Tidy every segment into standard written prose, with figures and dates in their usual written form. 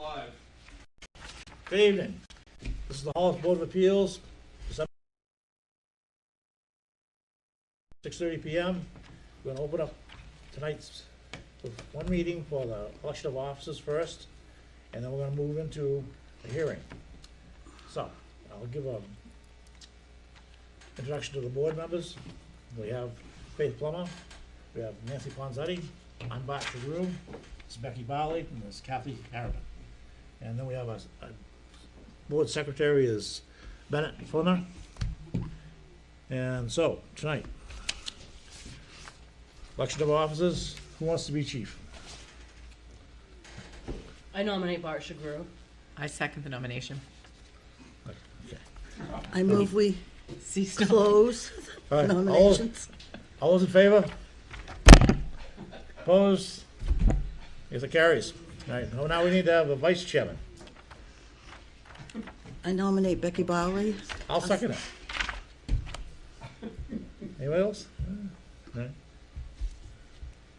Live. Good evening. This is the Hollis Board of Appeals, December 6:30 p.m. We're going to open up tonight's with one meeting for the election of officers first, and then we're going to move into a hearing. So, I'll give a introduction to the board members. We have Faith Plummer, we have Nancy Ponzetti, I'm Bart Chagrou, this is Becky Barley, and this is Kathy Harriman. And then we have a board secretary is Bennett Flimmer. And so, tonight, election of officers, who wants to be chief? I nominate Bart Chagrou. I second the nomination. Okay. I move we Cease close All right, nominations. All those in favor? Opposed? Yes, it carries. All right, now we need to have a vice chairman. I nominate Becky Bowley. I'll second it. Anybody else? All right.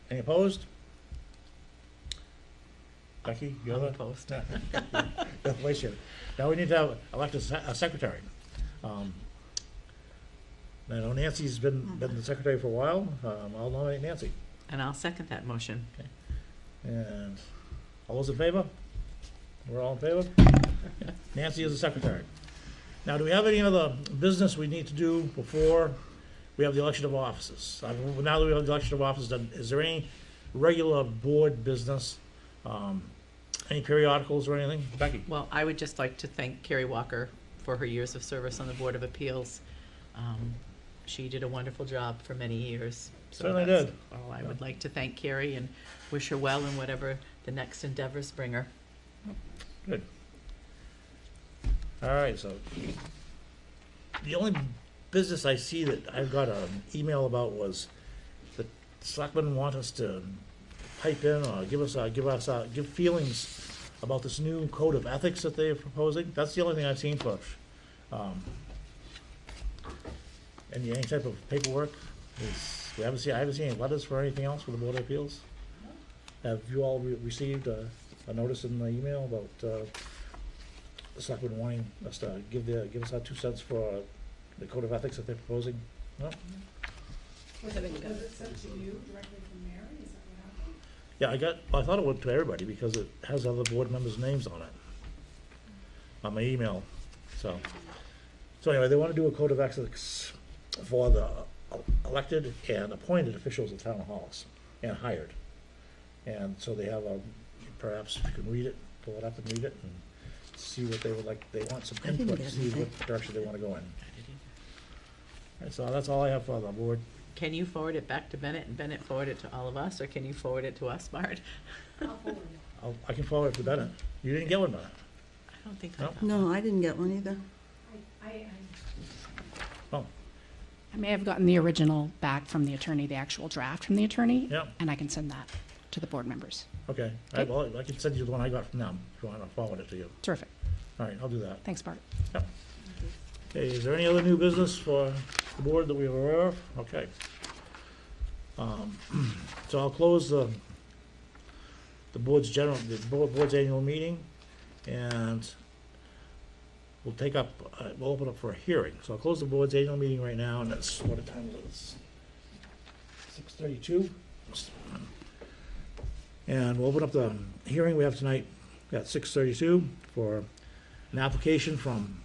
Any opposed? Becky, you're I'm the opposed. you're the vice chairman. Now we need to elect a secretary. I know Nancy's been the secretary for a while. I'll nominate Nancy. And I'll second that motion. And all those in favor? We're all in favor? Nancy is the secretary. Now, do we have any other business we need to do before we have the election of officers? Now that we have the election of officers done, is there any regular board business? Any periodicals or anything? Becky? Well, I would just like to thank Carrie Walker for her years of service on the Board of Appeals. She did a wonderful job for many years. So Certainly that's did. all I would like to thank Carrie and wish her well in whatever the next endeavors bring her. Good. All right, so the only business I see that I got an email about was the selectmen want us to pipe in or give feelings about this new code of ethics that they're proposing. That's the only thing I've seen for any type of paperwork. I haven't seen any letters for anything else for the Board of Appeals. Have you all received a notice in the email about the selectmen wanting us to give us our 2 cents for the code of ethics that they're proposing? No? Was it sent to you directly from Mary? Is that what happened? Yeah, I thought it went to everybody because it has other board members' names on it, on my email. So anyway, they want to do a code of ethics for the elected and appointed officials of town of Hollis and hired. And so they have perhaps if you can read it, pull it up and read it and see what they would like. They want some I didn't input, get see anything. what direction they want to go in. All right, so that's all I have for the board. Can you forward it back to Bennett and Bennett forward it to all of us, or can you forward it to us, Bart? I'll forward it. I can forward it to Bennett. You didn't get one, Bennett? I don't think I No. got No, I didn't get one either. Oh, I may have gotten the original back from the attorney, the actual draft from the attorney, yeah, and I can send that to the board members. okay. Well, I can send you the one I got from them if you want to forward it to you. Terrific. All right, I'll do that. Thanks, Bart. Okay, is there any other new business for the board that we are aware of? Okay. So I'll close the board's annual meeting, and we'll open up for a hearing. So I'll close the board's annual meeting right now, and that's, what time is it? 6:32. And we'll open up the hearing we have tonight at 6:32 for an application from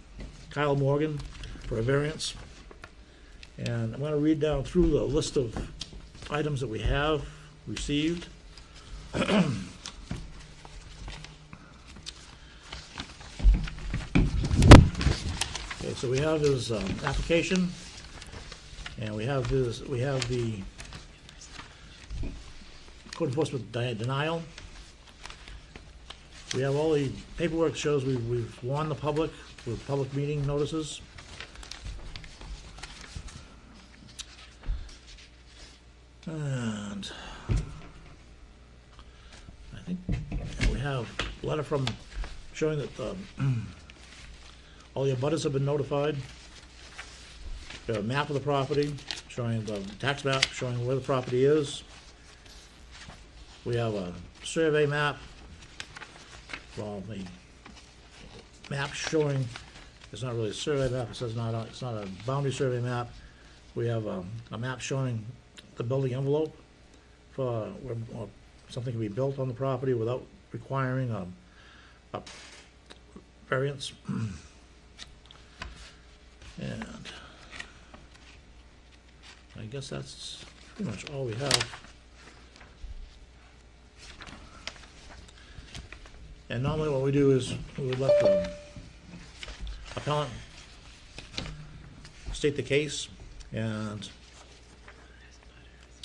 Kyle Morgan for a variance. And I'm going to read down through the list of items that we have received. Okay, so we have his application, and we have the code enforcement denial. We have all the paperwork that shows we've warned the public with public meeting notices. And I think we have a letter from showing that all the abutters have been notified. We have a map of the property, showing the tax map, showing where the property is. We have a survey map well, the map showing, it's not really a survey map, it says it's not a boundary survey map. We have a map showing the building envelope for where something can be built on the property without requiring a variance. And I guess that's pretty much all we have. And normally what we do is we would let the appellant state the case and,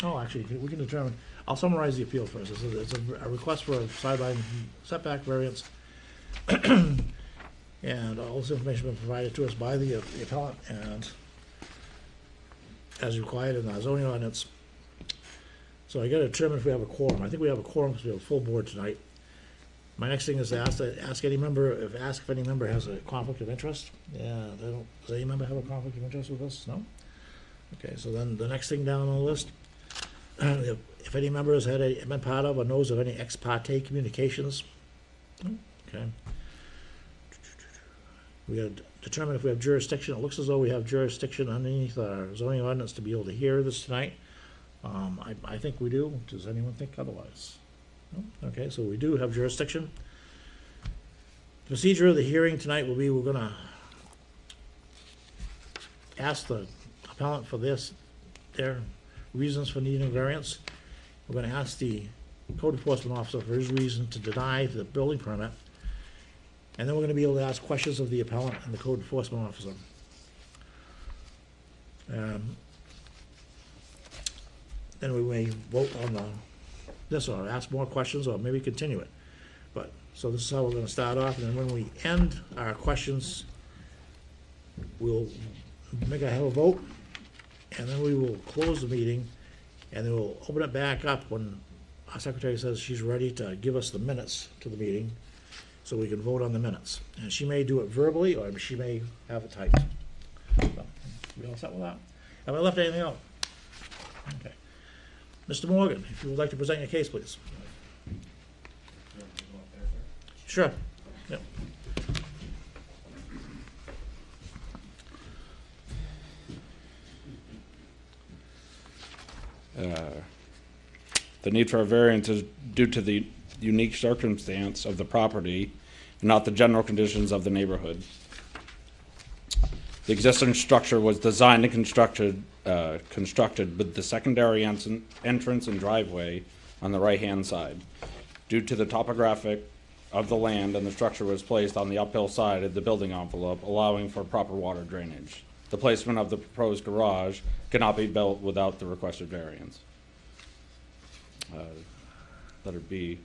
actually, we can determine, I'll summarize the appeal first. It's a request for a sideline setback variance. And all this information has been provided to us by the appellant and as required in our zoning ordinance. So I gotta determine if we have a quorum. I think we have a quorum because we have a full board tonight. My next thing is to ask any member, if any member has a conflict of interest. Yeah, does any member have a conflict of interest with us? No? Okay, so then the next thing down on the list, if any member has been part of or knows of any ex parte communications. Okay. We gotta determine if we have jurisdiction. It looks as though we have jurisdiction underneath our zoning ordinance to be able to hear this tonight. I think we do. Does anyone think otherwise? No? Okay, so we do have jurisdiction. The procedure of the hearing tonight will be, we're gonna ask the appellant for their reasons for needing a variance. We're gonna ask the code enforcement officer for his reason to deny the building permit. And then we're gonna be able to ask questions of the appellant and the code enforcement officer. Then we may vote on this or ask more questions or maybe continue it. But, so this is how we're gonna start off, and then when we end our questions, we'll have a vote, and then we will close the meeting, and then we'll open it back up when our secretary says she's ready to give us the minutes to the meeting, so we can vote on the minutes. And she may do it verbally, or she may have it typed. So, we all set with that? Have I left anything out? Okay. Mr. Morgan, if you would like to present your case, please. Sure. Yep. The need for a variance is due to the unique circumstance of the property and not the general conditions of the neighborhood. The existing structure was designed and constructed with the secondary entrance and driveway on the right-hand side. Due to the topographic of the land, and the structure was placed on the uphill side of the building envelope, allowing for proper water drainage. The placement of the proposed garage cannot be built without the requested variance. Letter B.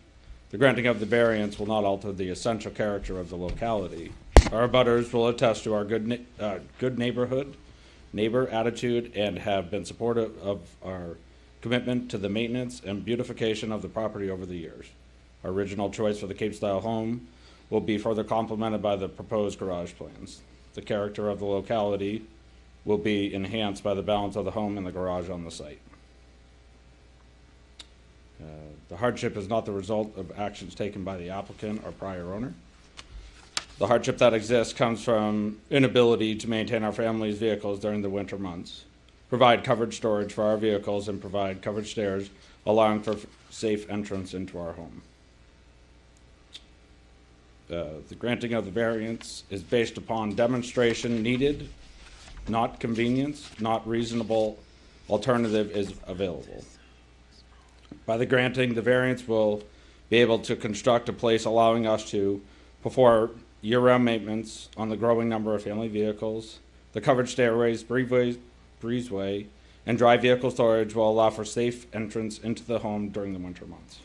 The granting of the variance will not alter the essential character of the locality. Our abutters will attest to our good neighbor attitude, and have been supportive of our commitment to the maintenance and beautification of the property over the years. Our original choice for the Cape-style home will be further complemented by the proposed garage plans. The character of the locality will be enhanced by the balance of the home and the garage on the site. The hardship is not the result of actions taken by the applicant or prior owner. The hardship that exists comes from inability to maintain our family's vehicles during the winter months, provide covered storage for our vehicles, and provide covered stairs, allowing for safe entrance into our home. The granting of the variance is based upon demonstration needed, not convenience, not reasonable alternative is available. By the granting, the variance will be able to construct a place allowing us to perform year-round maintenance on the growing number of family vehicles. The covered stairways, breezeway, and dry vehicle storage will allow for safe entrance into the home during the winter months.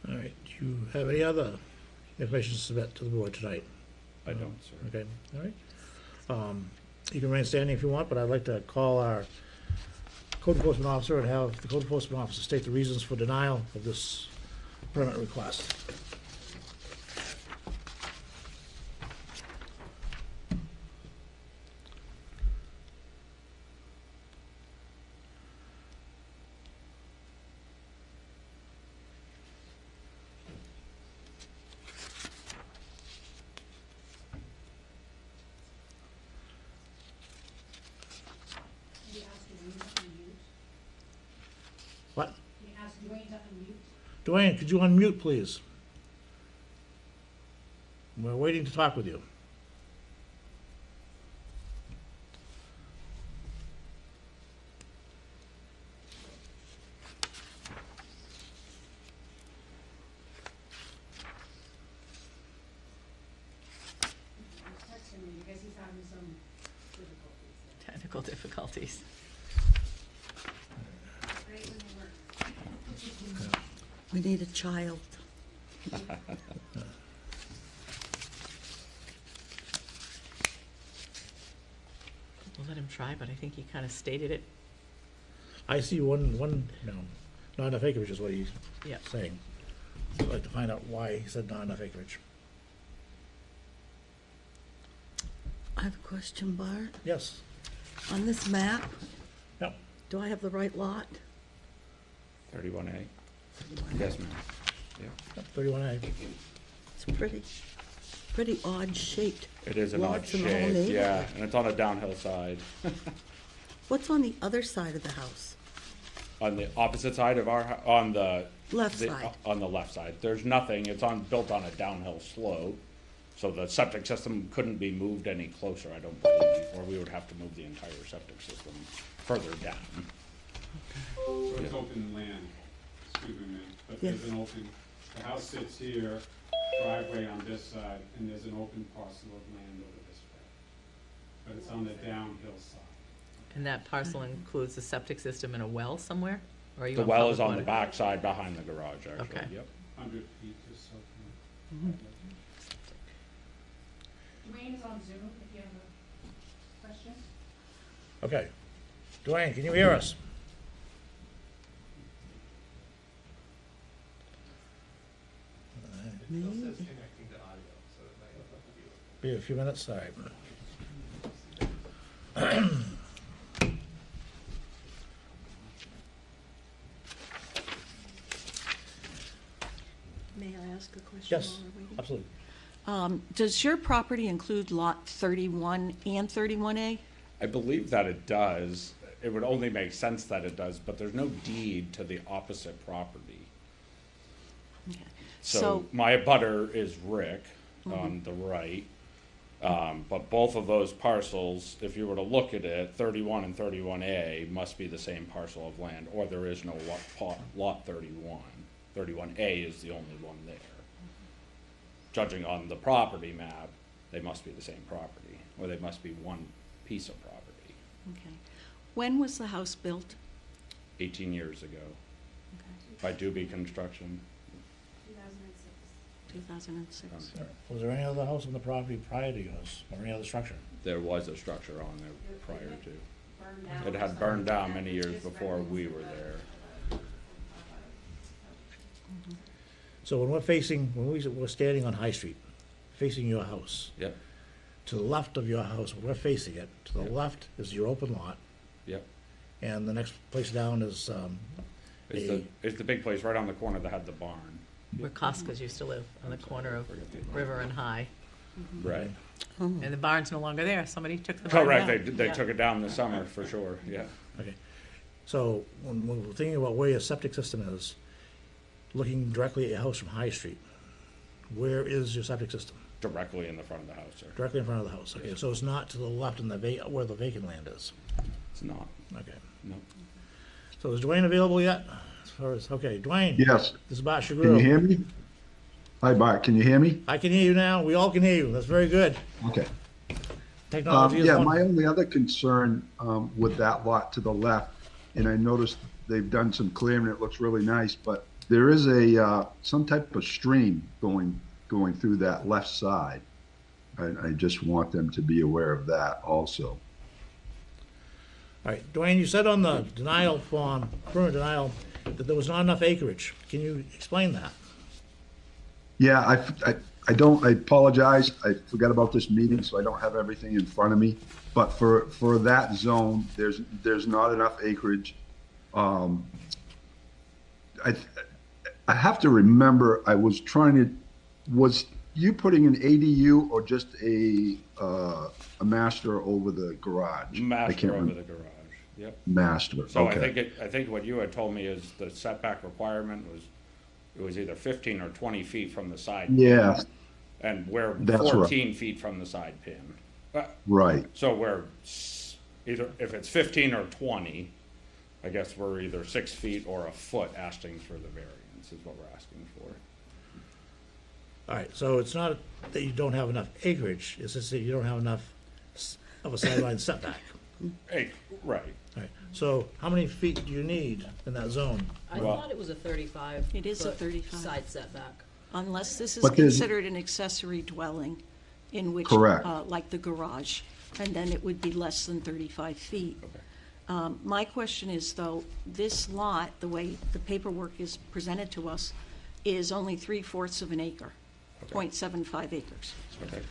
All right, do you have any other information to submit to the board tonight? I don't, sir. Okay, all right. You can remain standing if you want, but I'd like to call our code enforcement officer and have the code enforcement officer state the reasons for denial of this permit request. Dwayne, could you unmute, please? We're waiting to talk with you. Texting me, I guess he's having some difficulties. Technical difficulties. Great when they work. We need a child. We'll let him try, but I think he kind of stated it. I see one, no, not enough acreage is what he's Yep. saying. So I'd like to find out why he said not enough acreage. I have a question, Bart. Yes, On this map, yep, do I have the right lot? 31A. Yes, ma'am. Yeah. yep, 31A. It's pretty odd shaped. It is an odd Lots in the whole shape, neighborhood. yeah, and it's on a downhill side. What's on the other side of the house? On the opposite side of on the. Left side. On the left side. There's nothing, it's built on a downhill slope, so the septic system couldn't be moved any closer, I don't believe, or we would have to move the entire septic system further down. So it's open land, excuse me, ma'am, but Yes. there's an open, the house sits here, driveway on this side, and there's an open parcel of land over this way. But it's on the downhill side. And that parcel includes the septic system and a well somewhere? Or are you The on well public is on the water? back side behind the garage, actually, Okay. yep. 100 feet or so from. Dwayne is on Zoom if you have a question. Okay. Dwayne, can you hear us? Maybe. Be a few minutes, sorry. May I ask a question? Yes, while we're waiting? absolutely. Does your property include lot 31 and 31A? I believe that it does. It would only make sense that it does, but there's no deed to the opposite property. Okay. So my abutter is Rick on the right. But both of those parcels, if you were to look at it, 31 and 31A must be the same parcel of land, or there is no lot 31. 31A is the only one there. Judging on the property map, they must be the same property, or they must be one piece of property. Okay. When was the house built? 18 years ago, by Doobie Construction. 2006. 2006. Was there any other house on the property prior to yours, or any other structure? There was a structure on there prior to. Burned down. It had burned down many years before we were there. So when we're standing on High Street, facing your house, Yep, to the left of your house, when we're facing it, to the Yep. left is your open lot, yep. and the next place down is, It's the big place right on the corner that had the barn. Where Costco's used to live, on the corner of River and High. Right. And the barn's no longer there. Somebody took the barn Correct, down. they Yeah. took it down this summer, for sure, yeah. okay. So when we're thinking about where your septic system is, looking directly at your house from High Street, where is your septic system? Directly in the front of the house, sir. Directly in front of the house, okay, so it's not to the left in where the vacant land is, It's not, okay. no. So is Dwayne available yet? As far as, okay, Dwayne? Yes. This is Bart Can you Shagru. hear me? Hi, Bart. Can you hear me? I can hear you now, we all can hear you, that's very good. Okay. Technology is Yeah, one. my only other concern with that lot to the left, and I noticed they've done some clearing, it looks really nice, but there is some type of stream going through that left side. I just want them to be aware of that also. All right, Dwayne, you said on the denial form, permit denial, that there was not enough acreage. Can you explain that? Yeah, I apologize. I forgot about this meeting, so I don't have everything in front of me. But for that zone, there's not enough acreage. I have to remember, was you putting an ADU or just a master over the garage? I can't Master over remember. the garage, yep. Master, So okay. I think what you had told me is the setback requirement was it was either 15 or 20 feet from the side. Yeah, And we're That's right. 14 feet from the side pin. right. So we're either, if it's 15 or 20, I guess we're either 6 feet or a foot asking for the variance is what we're asking for. All right, so it's not that you don't have enough acreage, it's just that you don't have enough of a sideline setback. Hey, right. All right, so how many feet do you need in that zone? I Well- thought it was a 35. It is a foot 35. Side setback. Unless this is But there's- considered an accessory dwelling in which, Correct. like the garage, and then it would be less than 35 feet. My question is, though, this lot, the way the paperwork is presented to us, is only 3/4 of an acre, 0.75 acres. Okay.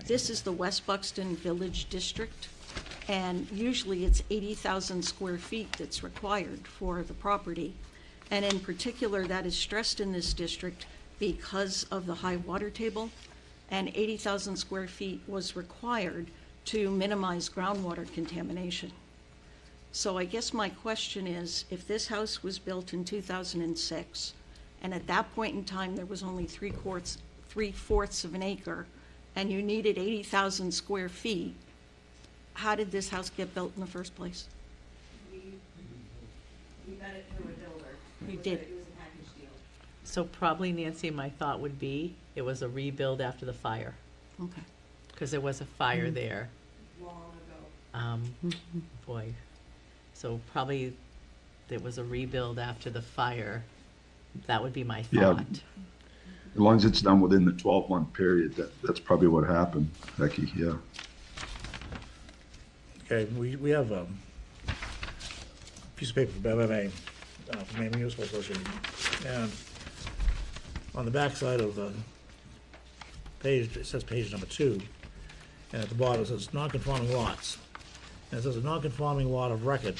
This is the West Buxton Village District, and usually it's 80,000 square feet that's required for the property. And in particular, that is stressed in this district because of the high water table, and 80,000 square feet was required to minimize groundwater contamination. So I guess my question is, if this house was built in 2006, and at that point in time, there was only 3/4 of an acre, and you needed 80,000 square feet, how did this house get built in the first place? We got it through a builder. You did. It was a package deal. So probably, Nancy, my thought would be, it was a rebuild after the fire, Okay. because there was a fire there. Long ago. Boy, so probably there was a rebuild after the fire. That would be my Yeah. thought. As long as it's done within the 12-month period, that's probably what happened, Becky, yeah. Okay, we have a piece of paper from MMA, from Maine Municipal Association, and on the backside of the page, it says page number 2, and at the bottom it says non-conforming lots. And it says a non-conforming lot of record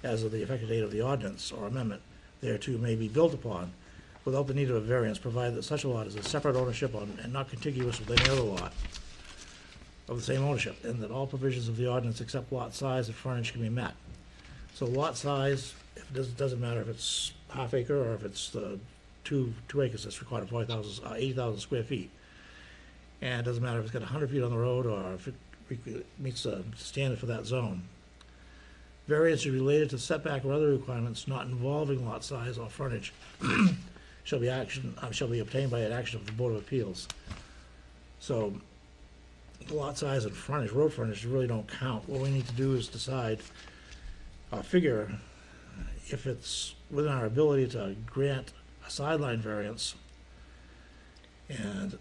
as of the effective date of the ordinance or amendment thereto may be built upon without the need of a variance, provided that such a lot is a separate ownership on, and not contiguous with any other lot of the same ownership, and that all provisions of the ordinance except lot size and frontage can be met. So lot size, it doesn't matter if it's half acre or if it's the two acres that's required, 80,000 square feet. And it doesn't matter if it's got 100 feet on the road or if it meets the standard for that zone. Variance related to setback or other requirements not involving lot size or frontage shall be obtained by an action of the Board of Appeals. So lot size and frontage, road frontage really don't count. What we need to do is decide, figure if it's within our ability to grant a sideline variance. And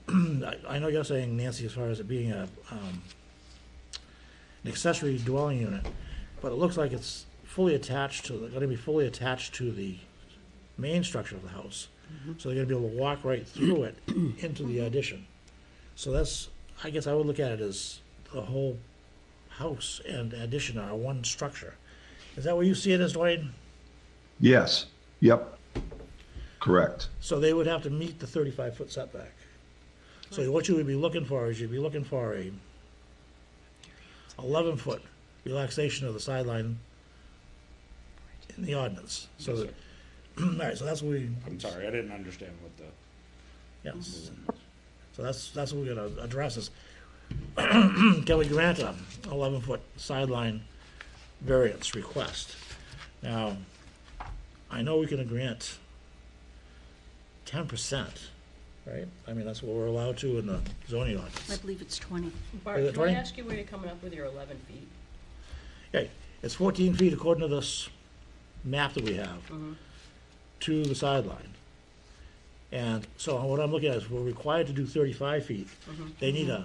I know you're saying, Nancy, as far as it being an accessory dwelling unit, but it looks like it's fully attached to, going to be fully attached to the main structure of the house. So they're gonna be able to walk right through it into the addition. So that's, I guess I would look at it as the whole house and addition are one structure. Is that what you see it as, Dwayne? Yes, yep, correct. So they would have to meet the 35-foot setback. So what you would be looking for is you'd be looking for a 11-foot relaxation of the sideline in the ordinance. So Yes, that, all right, so that's what we, I'm sorry, I didn't understand what the, yes. So that's what we're gonna address is, can we grant a 11-foot sideline variance request? Now, I know we can grant 10%, right? I mean, that's what we're allowed to in the zoning I ordinance. believe it's 20. Bart, Is it can I 20? ask you where you're coming up with your 11 feet? Okay, it's 14 feet according to this map that we have to the sideline. And so what I'm looking at is we're required to do 35 feet. They need a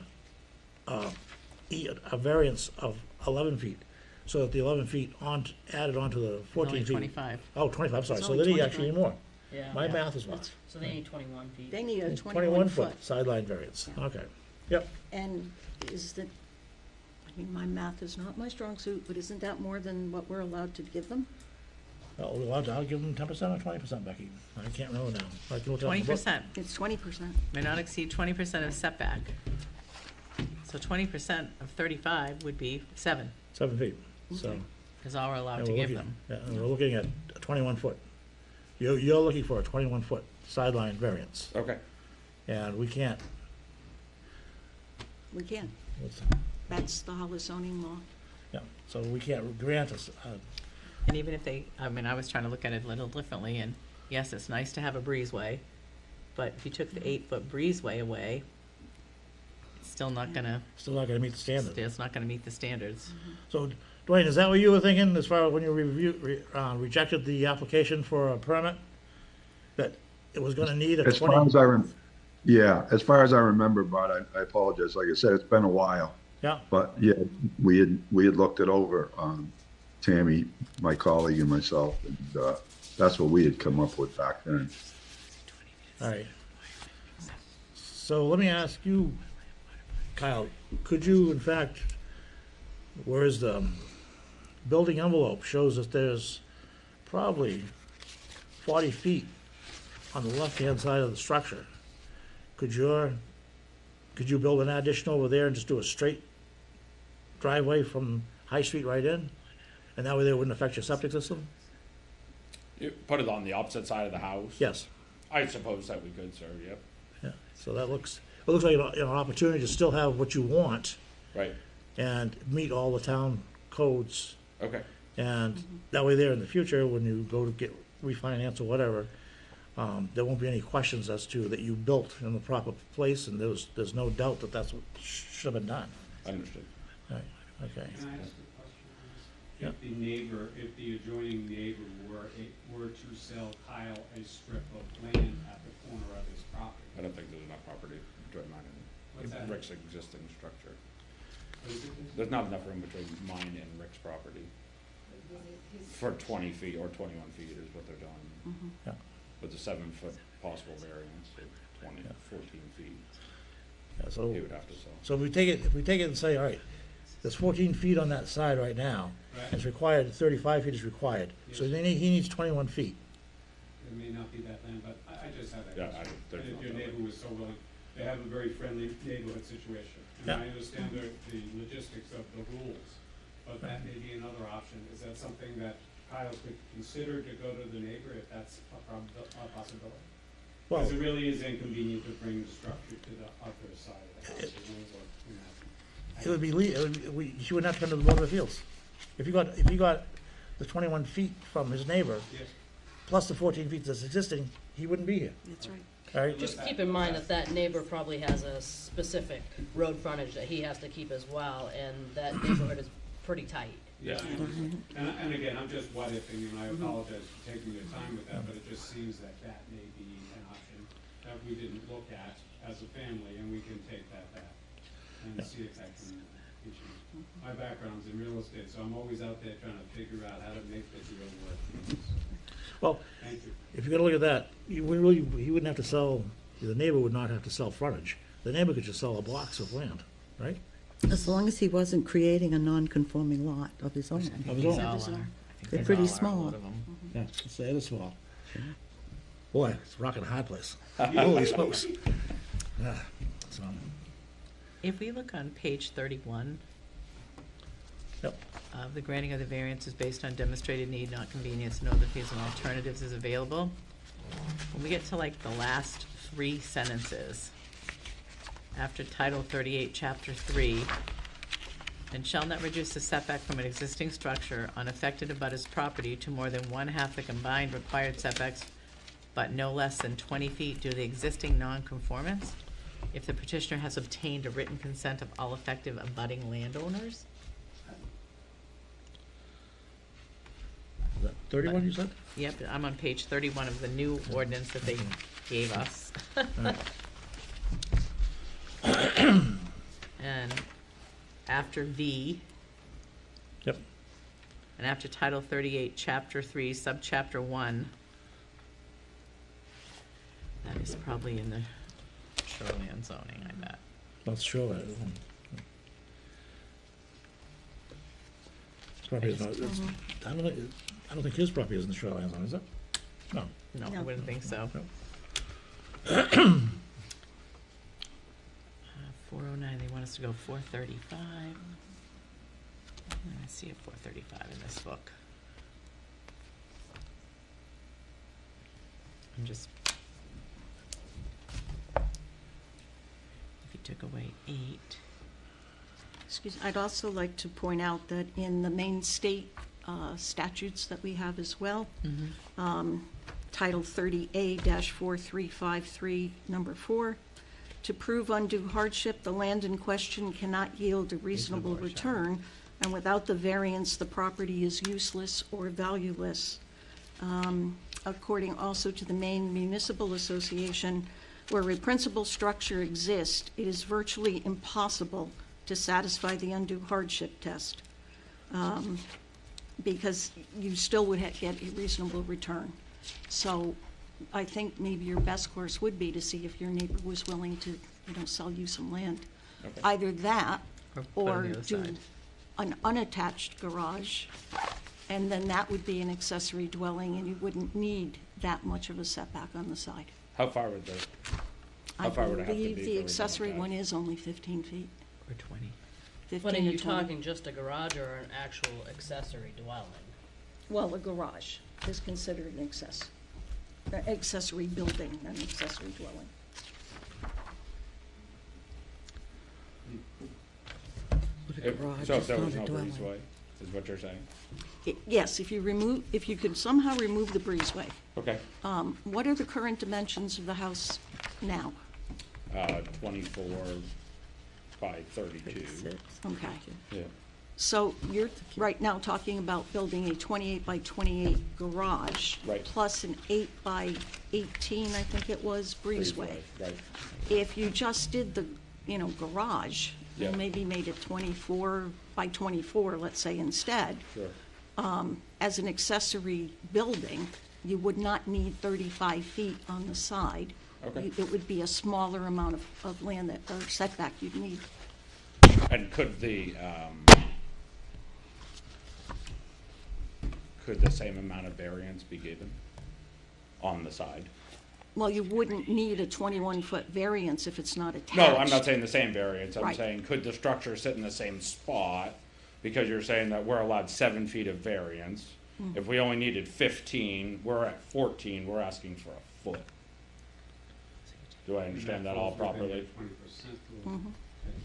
variance of 11 feet, so that the 11 feet added onto the 14 Only feet. 25. Oh, 25, I'm sorry, It's so only they need actually 25. more. Yeah. My math is off. So they need 21 feet. They need a 21 21-foot. foot sideline variance, okay. Yep, And is that, I mean, my math is not my strong suit, but isn't that more than what we're allowed to give them? well, we're allowed to, I'll give them 10% or 20%, Becky. I can't remember now. I can look it up in the book. 20%, It's 20%. may not exceed 20% of setback. So 20% of 35 would be 7, 7 feet, so. Okay. is all we're allowed and to we're give looking- them. Yeah, and we're looking at a 21-foot You're looking for a 21-foot sideline variance, Okay. and we can't. We can. What's- That's the Hollis zoning law. Yeah, so we can't grant us, And even if they, I mean, I was trying to look at it a little differently, and yes, it's nice to have a breezeway, but if you took the 8-foot breezeway away, it's still not gonna, still not gonna meet the standard. it's not gonna meet the standards. So, Dwayne, is that what you were thinking as far as when you rejected the application for a permit? That it was gonna need a As far 20? as yeah, as far as I remember, Bart, I apologize. Like I said, it's been a while. Yeah, But yeah, we had looked it over, Tammy, my colleague and myself, and, that's what we had come up with back then. all right. So let me ask you, Kyle, could you in fact, whereas the building envelope shows that there's probably 40 feet on the left-hand side of the structure, could you build an addition over there and just do a straight driveway from High Street right in? And that way it wouldn't affect your septic system? You put it on the opposite side of the house? Yes. I suppose that we could, sir, yep. Yeah, so that looks, it looks like an opportunity to still have what you want Right, and meet all the town codes. okay. And that way there in the future, when you go to get refinance or whatever, there won't be any questions as to that you built in the proper place, and there's no doubt that that's what should have been done. Understood. All right, okay. Can I ask a question on this? Yeah. If the adjoining neighbor were to sell Kyle a strip of land at the corner of his property, I don't think there's enough property between mine What's that? and Rick's existing structure. what is it? There's not enough room between mine and Rick's property for 20 feet or 21 feet is what they're doing. Yeah. With the 7-foot possible variance of 14 feet, Yeah, so, he would have to sell. so if we take it and say, all right, there's 14 feet on that side right now, Right. it's required, 35 feet is required, so then he needs 21 feet. It may not be that land, but I just had that Yeah, question. there's And if no your doubt. neighbor was so willing, they have a very friendly neighborhood situation. And Yeah. I understand the logistics of the rules, but that may be another option. Is that something that Kyle could consider to go to the neighbor if that's a possibility? Well, Because it really is inconvenient to bring the structure to the other side of the house. It means what, you know. it would be, you wouldn't have to come to the Board of Appeals. If you got the 21 feet from his neighbor, Yes. plus the 14 feet that's existing, he wouldn't be here, That's right. all right? Just keep in mind that that neighbor probably has a specific road frontage that he has to keep as well, and that neighborhood is pretty tight. Yeah, I understand. And again, I'm just what ifing, and I apologize for taking your time with that, but it just seems that that may be an option that we didn't look at as a family, and we can take that back and see if that can be changed. My background's in real estate, so I'm always out there trying to figure out how to make the deal work. Well, Thank you. if you're gonna look at that, he wouldn't have to sell, the neighbor would not have to sell frontage. The neighbor could just sell a box of land, right? As long as he wasn't creating a non-conforming lot of his own. Of his These own. all These are. are- I think They're these pretty all are, a small. lot of them. Yeah, say it is small. Boy, it's a rock and a hard place. Holy smokes. Yeah, so, If we look on page 31, yep, the granting of the variance is based on demonstrated need, not convenience, no other fees and alternatives is available. When we get to like the last 3 sentences, after Title 38, Chapter 3, and shall not reduce the setback from an existing structure on affected abutters property to more than 1/2 the combined required setbacks, but no less than 20 feet due to the existing non-conformance, if the petitioner has obtained a written consent of all effective abutting landowners. is that 31 you said? Yep, I'm on page 31 of the new ordinance that they gave us. All right. And after V, Yep, and after Title 38, Chapter 3, Subchapter 1, that is probably in the shoreline zoning, I bet. not sure. His property is not, I don't think his property is in the shoreline zone, is it? No. No, I No. wouldn't think so. No. 409, they want us to go 435. I see a 435 in this book. I'm just. If you took away 8, Excuse me, I'd also like to point out that in the main state statutes that we have as well, Title 30A-4353, number 4, to prove undue hardship, the land in question cannot yield a reasonable return, and without the variance, the property is useless or valueless. According also to the Maine Municipal Association, where a principal structure exists, it is virtually impossible to satisfy the undue hardship test, because you still would get a reasonable return. So I think maybe your best course would be to see if your neighbor was willing to, sell you some land. Okay. Either that, Or put on or the other do side. an unattached garage, and then that would be an accessory dwelling, and you wouldn't need that much of a setback on the side. How far would the, I how far would it have to be? believe for the it to accessory attach? one is only 15 feet, or 20. 15 But are to you 20. talking just a garage or an actual accessory dwelling? Well, a garage is considered an accessory building, an accessory dwelling. But a garage So if is there not was a no dwelling. breezeway, is what you're saying? Yes, if you could somehow remove the breezeway. Okay, What are the current dimensions of the house now? 24 by 32. 36. Okay. Yeah. So you're right now talking about building a 28 by 28 garage. Right. Plus an 8 by 18, I think it was, breezeway. Right. If you just did the, garage, Yeah. and maybe made it 24 by 24, let's say, instead, Sure. as an accessory building, you would not need 35 feet on the side. Okay. It would be a smaller amount of land or setback you'd need. And could the same amount of variance be given on the side? Well, you wouldn't need a 21-foot variance if it's not attached. No, I'm not saying the same variance. I'm Right. saying, could the structure sit in the same spot? Because you're saying that we're allowed 7 feet of variance. Mm. If we only needed 15, we're at 14, we're asking for a foot. Do I understand that all properly? 20% Mm-hmm. rule.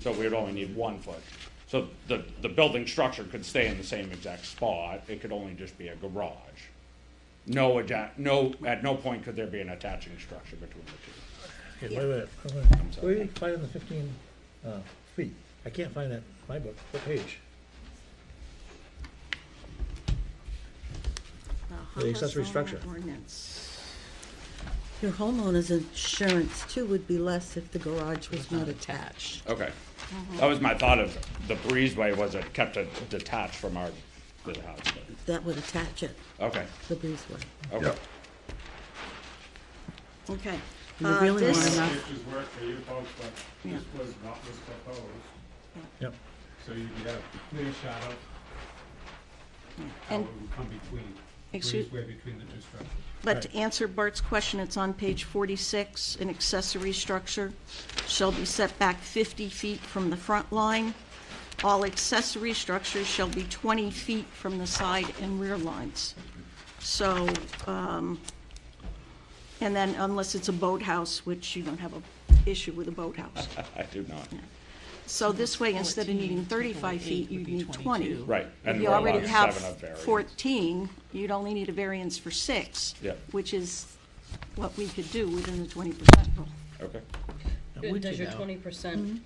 So we would only need 1 foot. So the building structure could stay in the same exact spot, it could only just be a garage. At no point could there be an attaching structure between the two. Okay, Yeah. wait a minute. I'm sorry. Where are you finding the 15 feet? I can't find that in my book. What page? The accessory structure. Ordinance. Your homeowner's insurance too would be less if the garage was not attached. Okay. That was my thought of the breezeway, was it kept it detached from the house. That would attach it, Okay, the breezeway. okay. Okay. You really This- want enough, Pictures work for you folks, but Yeah. this was what was proposed, Yep. so you can get a clear shot of how And- it would come between, Excuse- breezeway between the two structures. But to answer Bart's question, it's on page 46, an accessory structure shall be set back 50 feet from the front line. All accessory structures shall be 20 feet from the side and rear lines. So, and then unless it's a boathouse, which you don't have a issue with a boathouse. I do not. So this way, instead of needing 14, 35 feet, would you'd be need 22. 20. Right, If and you we're already allowed have 7 of variance. 14, you'd only need a variance for 6. Yep. Which is what we could do within the 20% rule. Okay. Now, would Does you your though? 20%,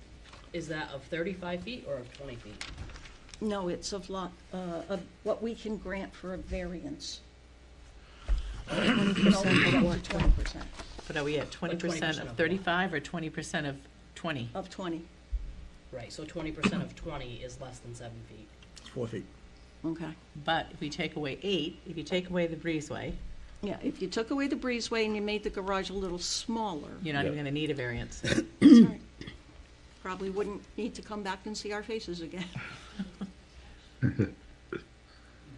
is that of 35 feet or of 20 feet? No, it's of what we can grant for a variance. 20% of what? 20% But are we at 20% of of what? 35 or 20% of 20? of 20, Right, so 20% of 20 is less than 7 feet. It's 4 feet. okay. But if we take away 8, if you take away the breezeway, Yeah, if you took away the breezeway and you made the garage a little smaller, you're not Yep. even going to need a variance. that's all right. Probably wouldn't need to come back and see our faces again.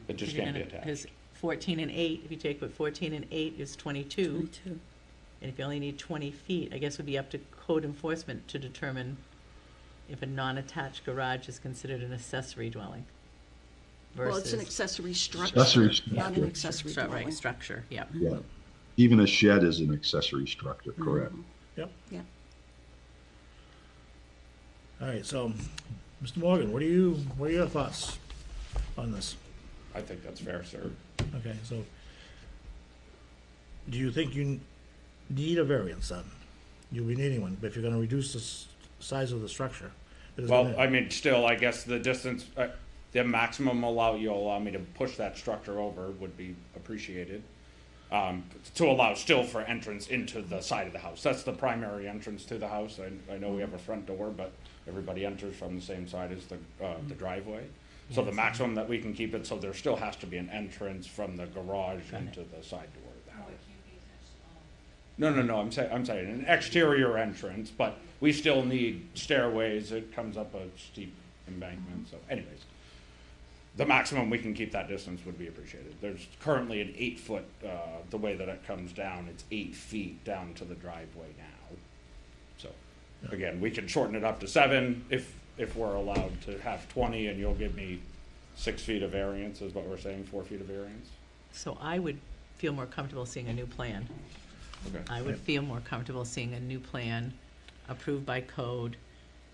It just can't be attached. Because 14 and 8, if you take what 14 and 8 is 22, 22. and if you only need 20 feet, I guess it would be up to code enforcement to determine if a non-attached garage is considered an accessory dwelling Well, it's an versus. accessory structure, Accessory not an structure. accessory Right, dwelling. structure, yeah. Yeah. Even a shed is an accessory structure, correct? Yep. Yeah. All right, so, Mr. Morgan, what are your thoughts on this? I think that's fair, sir. Okay, so, do you think you need a variance then? You'll be needing one, but if you're gonna reduce the size of the structure. it is Well, gonna- I mean, still, I guess the distance, the maximum you'll allow me to push that structure over would be appreciated. To allow still for entrance into the side of the house. That's the primary entrance to the house. I know we have a front door, but everybody enters from the same side as the driveway. So the maximum that we can keep it, so there still has to be an entrance from the garage into the side door of the house. No, I'm saying an exterior entrance, but we still need stairways. It comes up a steep embankment, so anyways. The maximum we can keep that distance would be appreciated. There's currently an 8-foot, the way that it comes down, it's 8 feet down to the driveway now. So, again, we can shorten it up to 7 if we're allowed to have 20, and you'll give me 6 feet of variance is what we're saying, 4 feet of variance. So I would feel more comfortable seeing a new plan. Okay. I would feel more comfortable seeing a new plan approved by code.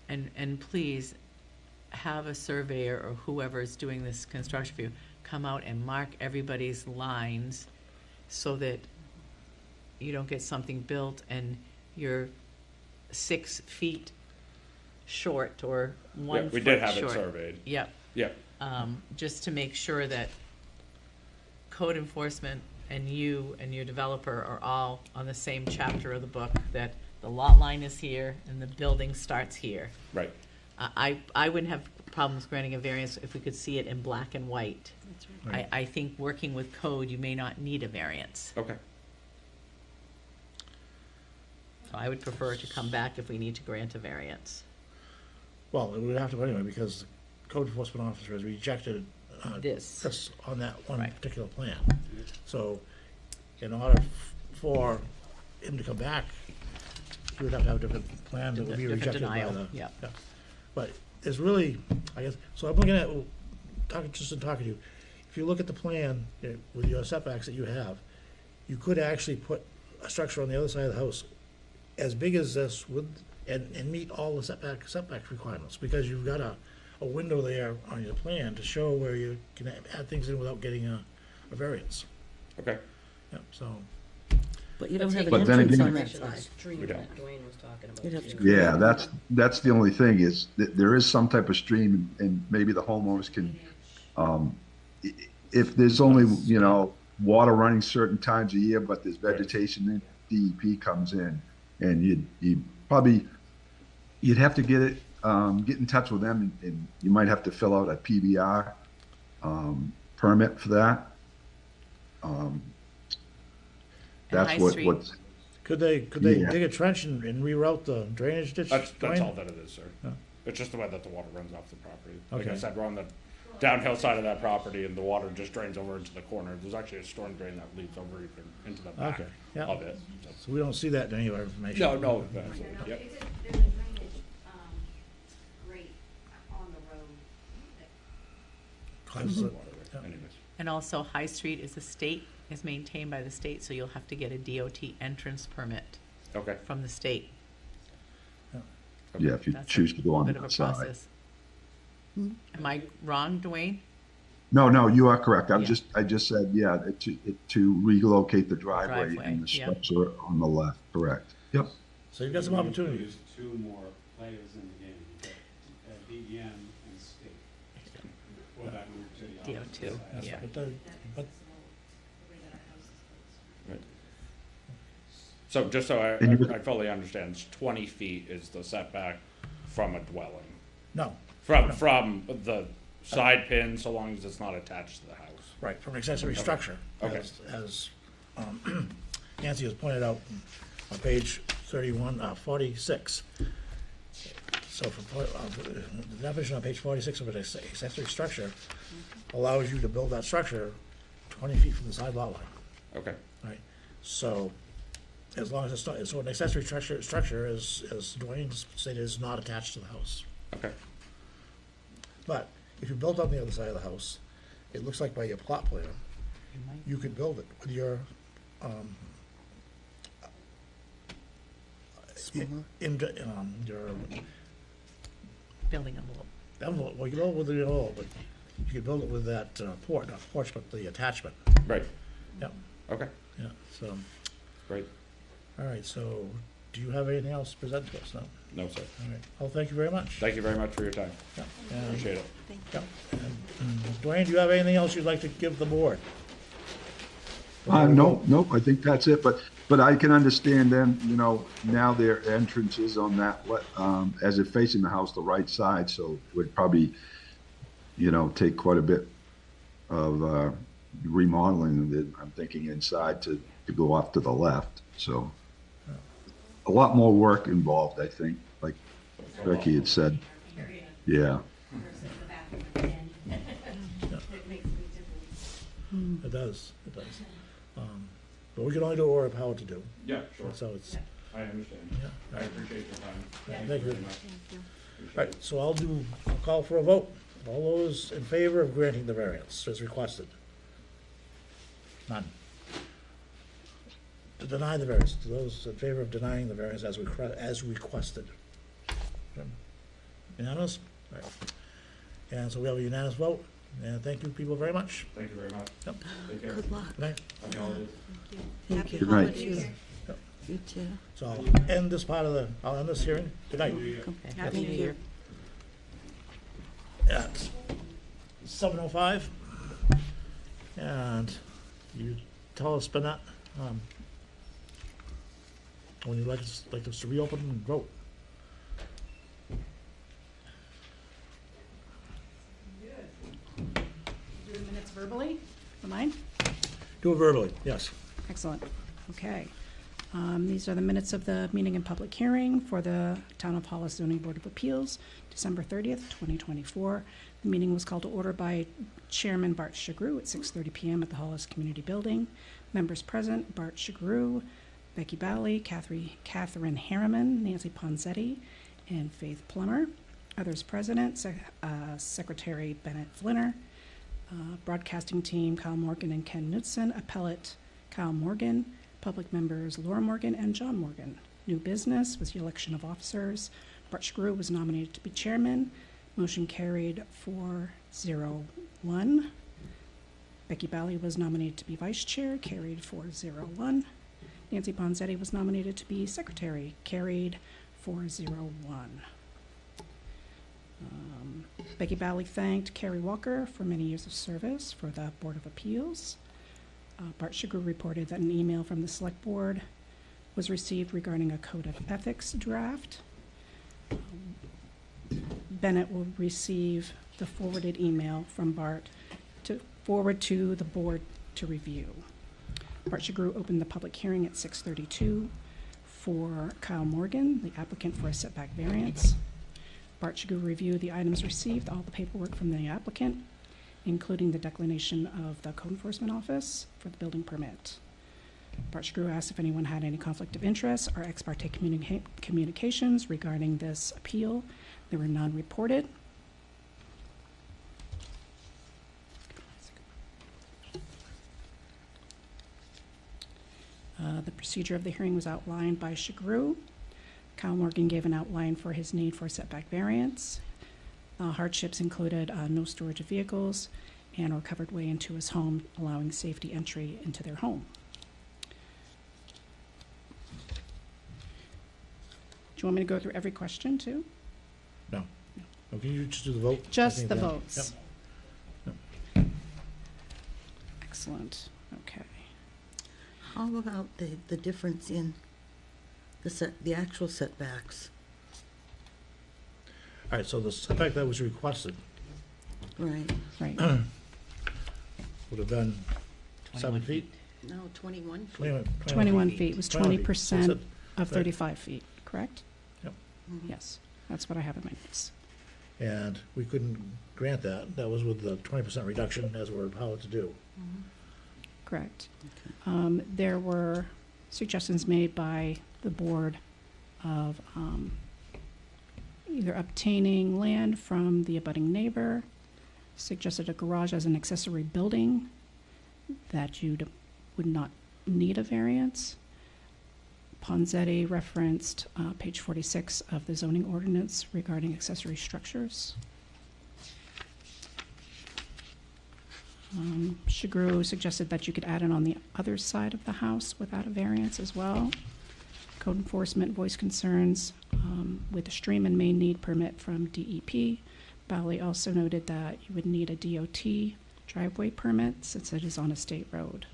And please have a surveyor or whoever is doing this construction for you come out and mark everybody's lines so that you don't get something built and you're 6 feet short or 1 Yeah, foot we did have it short. surveyed. Yep. Yeah, Just to make sure that code enforcement and you and your developer are all on the same chapter of the book, that the lot line is here and the building starts here. right. I wouldn't have problems granting a variance if we could see it in black and white. Right. Right. I think working with code, you may not need a variance. Okay. So I would prefer to come back if we need to grant a variance. Well, it would have to anyway, because the code enforcement officer has rejected This. on that one Right. particular plan. So, in order for him to come back, he would have to have a different plan that would be Different rejected by denial, the. yeah. But there's really, I guess, so I'm looking at, talking to you, if you look at the plan with your setbacks that you have, you could actually put a structure on the other side of the house as big as this with, and meet all the setback requirements, because you've got a window there on your plan to show where you can add things in without getting a variance. Okay. Yep, so, But you don't have an But then entrance again- on that Section of the side. stream We don't. that Dwayne was talking about. You'd have to too. Yeah, that's the only thing is that there is some type of stream, and maybe the homeowners can, if there's only, water running certain times a year, but there's vegetation, then DEP comes in, and you'd have to get in touch with them, and you might have to fill out a PBR permit for that. That's High Street- what's. could they Yeah. dig a trench and reroute the drainage ditch? That's Dwayne? all that it is, sir. Yeah. It's just the way that the water runs off the property. Like I Okay. said, we're on the downhill side of that property, and the water just drains over into the corner. There's actually a storm drain that leads over even into the back Okay, yeah. of it. So we don't see that in any of our information. No, absolutely, yep. There's a drainage, grate on the road that Cleanses it. Water, Yeah. anyways. And also, High Street is maintained by the state, so you'll have to get a DOT entrance permit Okay. from the state. Yeah, if you That's a choose to go on bit of a that side. process. Am I wrong, Dwayne? No, you are correct. Yeah. I just said, yeah, to relocate the driveway Driveway, and the yeah. structure on the left, correct. Yep. So you've got some opportunities. There's 2 more players in the game, you've got DEM and state. Well, that moved to the opposite DO2, side. yeah. But the way that our house is built. So just so And you- I fully understand, it's 20 feet is the setback from a dwelling. No, From the side pin, so long as it's not attached to the house. right, from an accessory structure. Okay. As Nancy has pointed out on page 46. So the definition on page 46 of an accessory structure allows you to build that structure 20 feet from the side lot line. Okay. Right, so as long as it's not, so an accessory structure is, as Dwayne stated, is not attached to the house. Okay. But if you built on the other side of the house, it looks like by your plot plan, you could build it with your Smaller. Your Building envelope. envelope, well, you build it with the envelope, but you could build it with that port, not porch, but the attachment. Right, Yeah, okay, yeah, so, great. all right, so, do you have anything else to present to us? No? No, sir. All right, well, thank you very much. Thank you very much for your time. Yeah, and- Appreciate it. yeah, and, Dwayne, do you have anything else you'd like to give the board? No, I think that's it, but I can understand them, now their entrance is on that, as if facing the house, the right side, so it would probably, take quite a bit of, remodeling of it, I'm thinking inside to go off to the left, so. A lot more work involved, I think, like Becky had said, yeah. It does. But we can only do what we're empowered to do, Yeah, sure. so it's, I understand. yeah. I appreciate your time. Thank you you. very much. All right, so I'll call for a vote. All those in favor of granting the variance as requested? None. To deny the variance, to those in favor of denying the variance as requested? Unanimous? All right. And so we have a unanimous vote, and thank you people very much. Thank you very much. Yep. Take care. Good luck. Good night. Happy holidays. Thank you. Good night. You you too. So I'll end this I'll end this hearing. Good night. Okay, Thank Happy New you. Year. At 7:05. And you tell us, Bennett, when you'd like us to reopen and vote. Do the minutes verbally, for mine? Do it verbally, yes. Excellent. Okay. These are the minutes of the meeting and public hearing for the Town of Hollis Zoning Board of Appeals, December 30th, 2024. The meeting was called to order by Chairman Bart Chagru at 6:30 PM at the Hollis Community Building. Members present, Bart Chagru, Becky Bally, Catherine Harriman, Nancy Ponzetti, and Faith Plummer. Others present, Secretary Bennett Flinner, broadcasting team Kyle Morgan and Ken Knudsen, appellate Kyle Morgan, public members Laura Morgan and John Morgan. New business was the election of officers. Bart Chagru was nominated to be chairman. Motion carried 4-0-1. Becky Bally was nominated to be vice chair, carried 4-0-1. Nancy Ponzetti was nominated to be secretary, carried 4-0-1. Becky Bally thanked Carrie Walker for many years of service for the Board of Appeals. Bart Chagru reported that an email from the Select Board was received regarding a Code of Ethics draft. Bennett will receive the forwarded email from Bart to forward to the board to review. Bart Chagru opened the public hearing at 6:32 for Kyle Morgan, the applicant for a setback variance. Bart Chagru reviewed the items received, all the paperwork from the applicant, including the declination of the Code Enforcement Office for the building permit. Bart Chagru asked if anyone had any conflict of interest or ex parte communications regarding this appeal. There were none reported. The procedure of the hearing was outlined by Chagru. Kyle Morgan gave an outline for his need for setback variance. Hardships included no storage of vehicles and or covered way into his home, allowing safety entry into their home. Do you want me to go through every question too? No. Okay, you just do the vote? Just I think the that- votes. Yep. Excellent. Okay. How about the difference in the actual setbacks? All right, so the setback that was requested Right, Right. would have been 7 feet? no, 21 feet. 21 feet was 20% So of Right. 35 feet, correct? Yep. Mhm. Yes, that's what I have in my notes. And we couldn't grant that. That was with the 20% reduction as we're empowered to do. Correct. There were suggestions made by the board of either obtaining land from the abutting neighbor, suggested a garage as an accessory building, that you would not need a variance. Ponzetti referenced page 46 of the zoning ordinance regarding accessory structures. Shagru suggested that you could add it on the other side of the house without a variance as well. Code enforcement voiced concerns with the stream and main need permit from DEP. Bally also noted that you would need a DOT driveway permit since it is on a state road.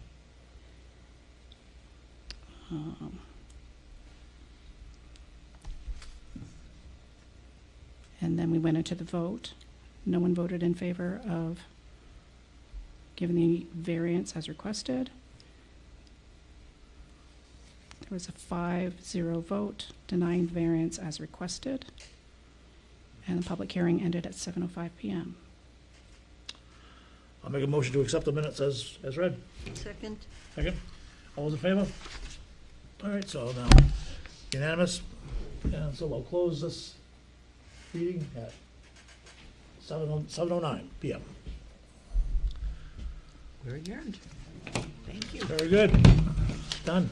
And then we went into the vote. No one voted in favor of giving the variance as requested. There was a 5-0 vote denying the variance as requested. And the public hearing ended at 7:05 p.m. I'll make a motion to accept the minutes as read. Second? Second. All those in favor? All right, so now unanimous. And so we'll close this meeting at 7:09 p.m. We're adjourned. Thank you. Very good. Done.